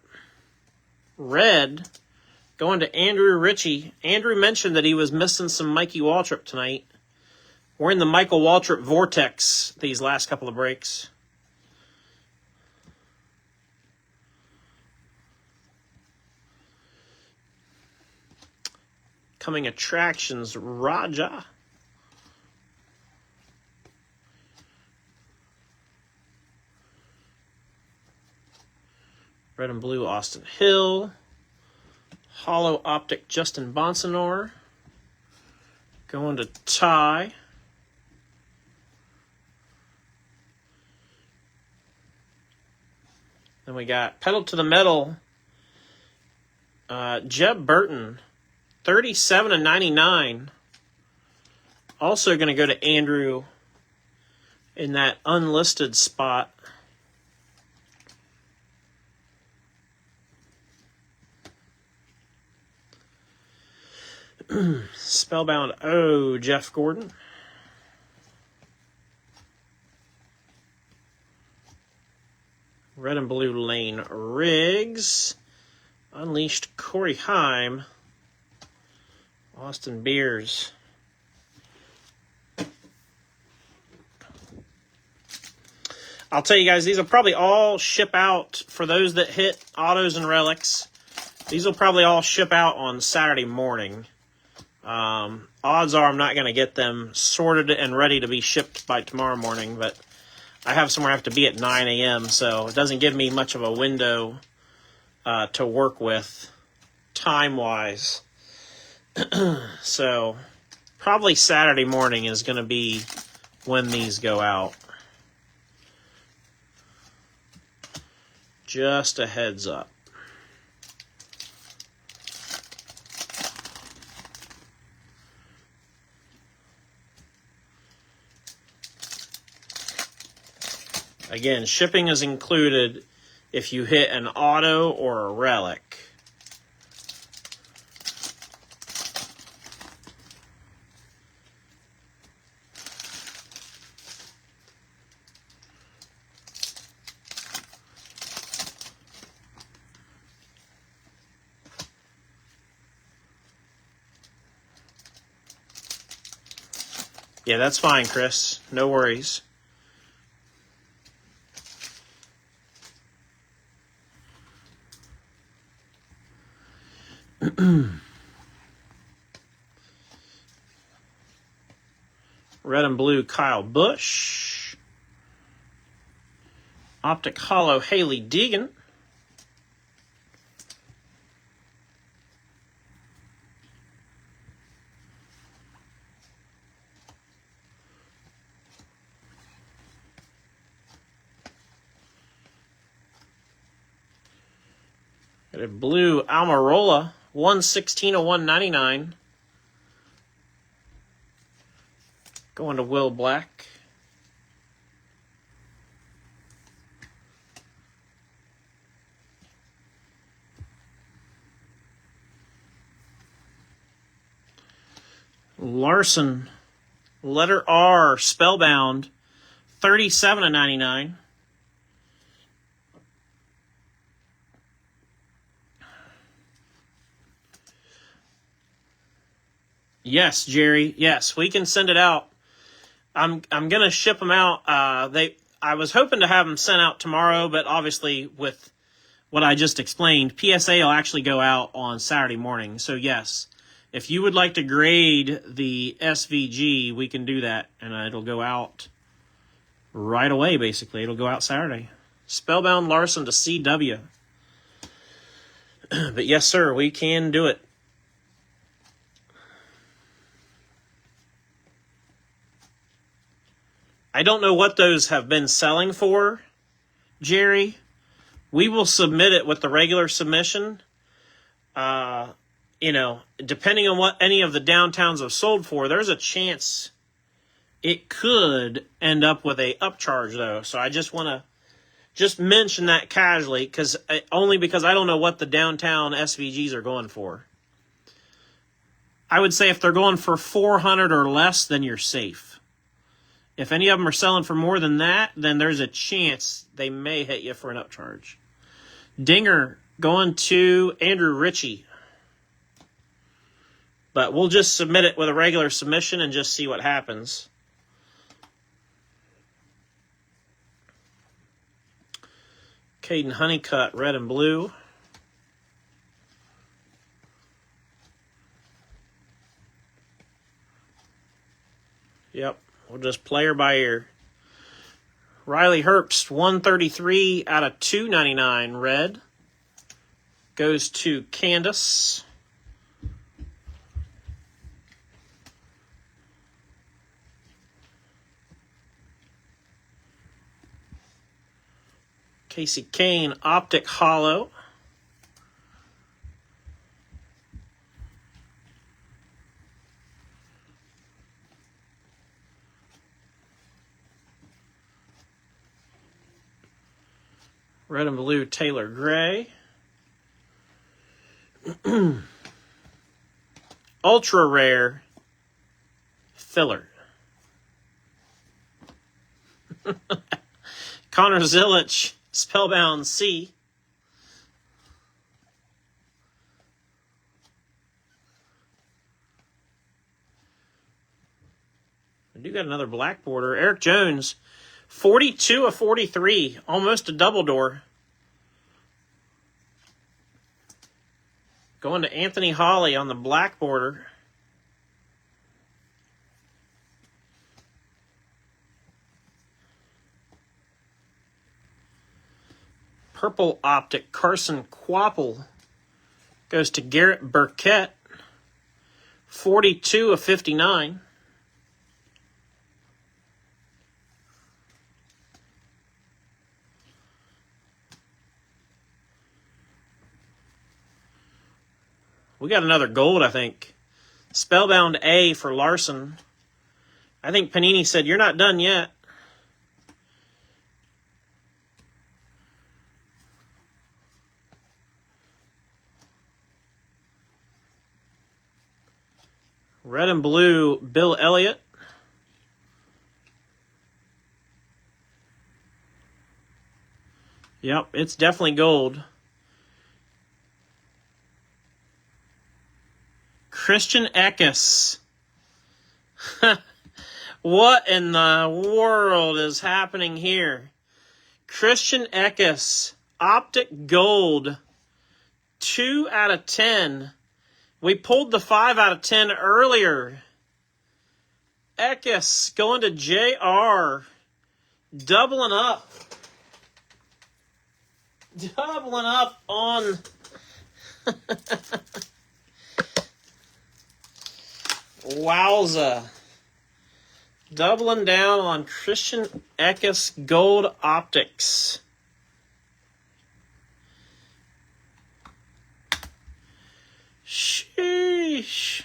red, going to Andrew Ritchie. Andrew mentioned that he was missing some Mikey Waltrip tonight. We're in the Michael Waltrip vortex these last couple of breaks. Coming attractions, Raja. Red and blue, Austin Hill. Hollow optic, Justin Bonsanor. Going to Ty. Then we got pedal to the metal. Jeb Burton, 37/99. Also going to go to Andrew in that unlisted spot. Spellbound O, Jeff Gordon. Red and blue, Lane Riggs. Unleashed, Corey Heim. Austin Beers. I'll tell you guys, these will probably all ship out for those that hit autos and relics. These will probably all ship out on Saturday morning. Odds are I'm not going to get them sorted and ready to be shipped by tomorrow morning, but I have somewhere I have to be at 9 a.m., so it doesn't give me much of a window to work with time-wise. So probably Saturday morning is going to be when these go out. Just a heads up. Again, shipping is included if you hit an auto or a relic. Yeah, that's fine, Chris. No worries. Red and blue, Kyle Busch. Optic hollow, Haley Deegan. Got a blue Almirola, 1/16/199. Going to Will Black. Larson, letter R, Spellbound, 37/99. Yes, Jerry. Yes, we can send it out. I'm gonna ship them out. I was hoping to have them sent out tomorrow, but obviously with what I just explained, PSA will actually go out on Saturday morning. So yes, if you would like to grade the SVG, we can do that, and it'll go out right away. Basically, it'll go out Saturday. Spellbound Larson to CW. But yes, sir, we can do it. I don't know what those have been selling for, Jerry. We will submit it with the regular submission. Depending on what any of the downtowns have sold for, there's a chance it could end up with a upcharge, though. So I just want to just mention that casually, only because I don't know what the downtown SVGs are going for. I would say if they're going for 400 or less, then you're safe. If any of them are selling for more than that, then there's a chance they may hit you for an upcharge. Dinger going to Andrew Ritchie. But we'll just submit it with a regular submission and just see what happens. Caden Honeycutt, red and blue. Yep. We'll just play her by ear. Riley Herbst, 133 out of 299 red. goes to Candace. Casey Kane, Optic Hollow. Red and blue, Taylor Gray. Ultra rare, filler. Connor Zilic, Spellbound C. I do got another black border. Eric Jones, 42 of 43, almost a double door. Going to Anthony Hawley on the black border. Purple Optic, Carson Quapple goes to Garrett Burkett, 42 of 59. We got another gold, I think. Spellbound A for Larson. I think Panini said, you're not done yet. Red and blue, Bill Elliott. Yep, it's definitely gold. Christian Eckes. What in the world is happening here? Christian Eckes, Optic Gold, 2 out of 10. We pulled the 5 out of 10 earlier. Eckes going to JR. Doubling up. Doubling up on... Wowza. Doubling down on Christian Eckes Gold Optics. Sheesh.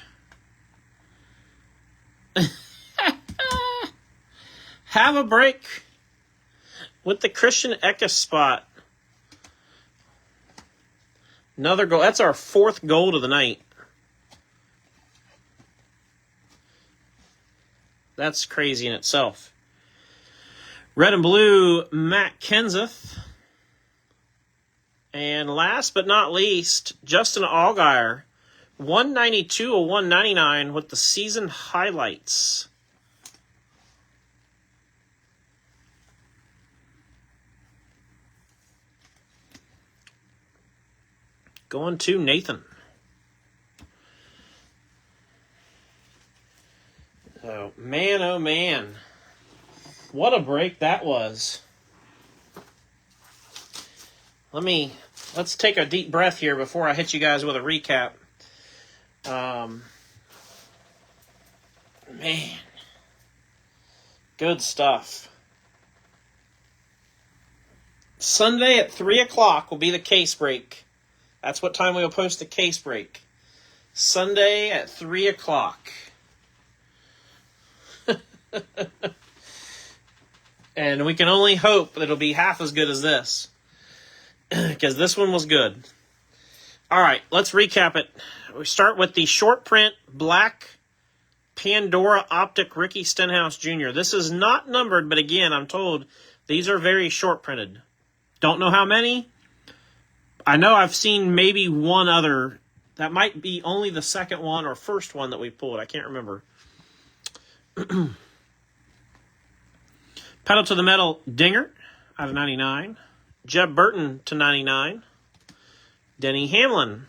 Have a break with the Christian Eckes spot. Another gold. That's our 4th gold of the night. That's crazy in itself. Red and blue, Matt Kenseth. And last but not least, Justin Allgaier. 192 or 199 with the season highlights. Going to Nathan. Oh man. What a break that was. Let's take a deep breath here before I hit you guys with a recap. Man. Good stuff. Sunday at 3 o'clock will be the case break. That's what time we will post the case break. Sunday at 3 o'clock. And we can only hope that it'll be half as good as this. Because this one was good. All right, let's recap it. We start with the short print black Pandora Optic Ricky Stenhouse Jr. This is not numbered, but again, I'm told these are very short printed. Don't know how many. I know I've seen maybe one other. That might be only the second one or first one that we pulled. I can't remember. Pedal to the Metal Dinger out of 99. Jeb Burton to 99. Denny Hamlin.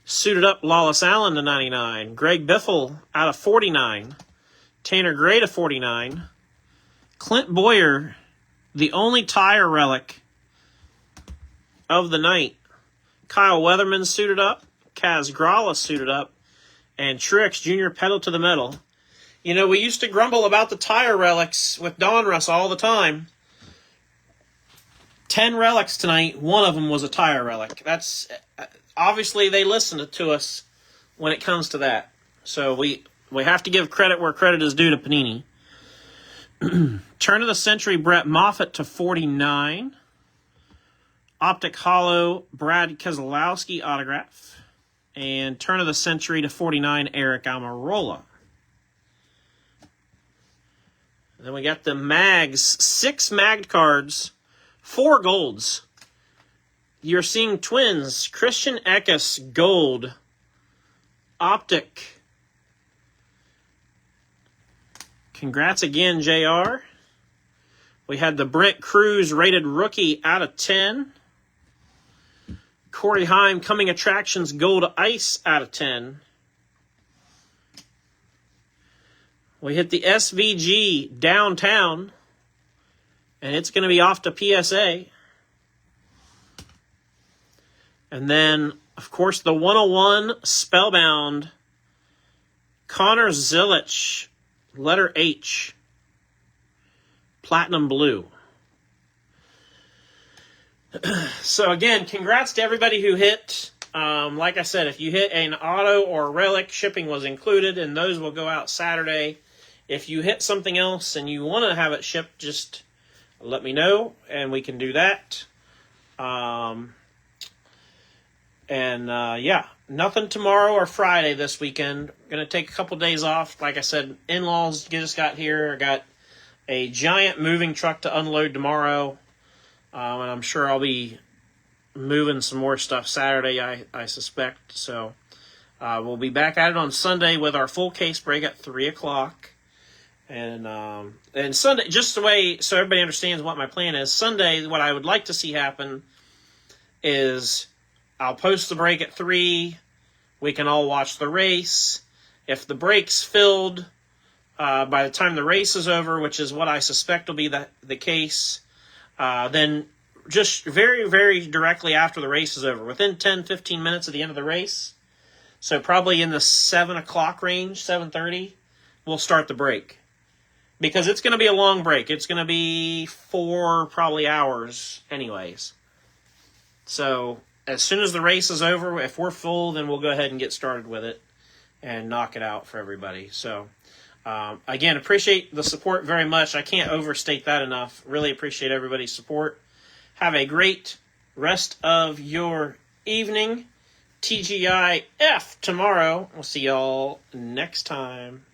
Suited Up Lawless Allen to 99. Greg Biffle out of 49. Tanner Gray to 49. Clint Boyer, the only tire relic of the night, Kyle Weatherman suited up. Kaz Gralla suited up. And Truex Jr. pedal to the metal. You know, we used to grumble about the tire relics with Donruss all the time. 10 relics tonight. One of them was a tire relic. That's obviously they listened to us when it comes to that. So we have to give credit where credit is due to Panini. Turn of the Century Brett Moffitt to 49. Optic Hollow Brad Keselowski autograph. And Turn of the Century to 49 Eric Almirola. And then we got the mags. 6 magged cards. 4 golds. You're seeing twins. Christian Eckes gold. Optic. Congrats again, JR. We had the Brent Cruz rated rookie out of 10. Corey Heim Coming Attractions Gold Ice out of 10. We hit the SVG Downtown, and it's going to be off to PSA. And then, of course, the 101 Spellbound Connor Zilic, letter H, Platinum Blue. So again, congrats to everybody who hit. Like I said, if you hit an auto or relic, shipping was included, and those will go out Saturday. If you hit something else and you want to have it shipped, just let me know, and we can do that. Yeah, nothing tomorrow or Friday this weekend. Going to take a couple days off. Like I said, in-laws just got here. I got a giant moving truck to unload tomorrow. And I'm sure I'll be moving some more stuff Saturday, I suspect. So we'll be back at it on Sunday with our full case break at 3 o'clock. And Sunday, just the way, so everybody understands what my plan is, Sunday, what I would like to see happen is I'll post the break at 3. We can all watch the race. If the break's filled by the time the race is over, which is what I suspect will be the case, then just very, very directly after the race is over, within 10, 15 minutes of the end of the race, so probably in the 7 o'clock range, 7:30, we'll start the break. Because it's going to be a long break. It's going to be 4 probably hours anyways. So as soon as the race is over, if we're full, then we'll go ahead and get started with it and knock it out for everybody. So again, appreciate the support very much. I can't overstate that enough. Really appreciate everybody's support. Have a great rest of your evening. TGIF tomorrow. We'll see y'all next time.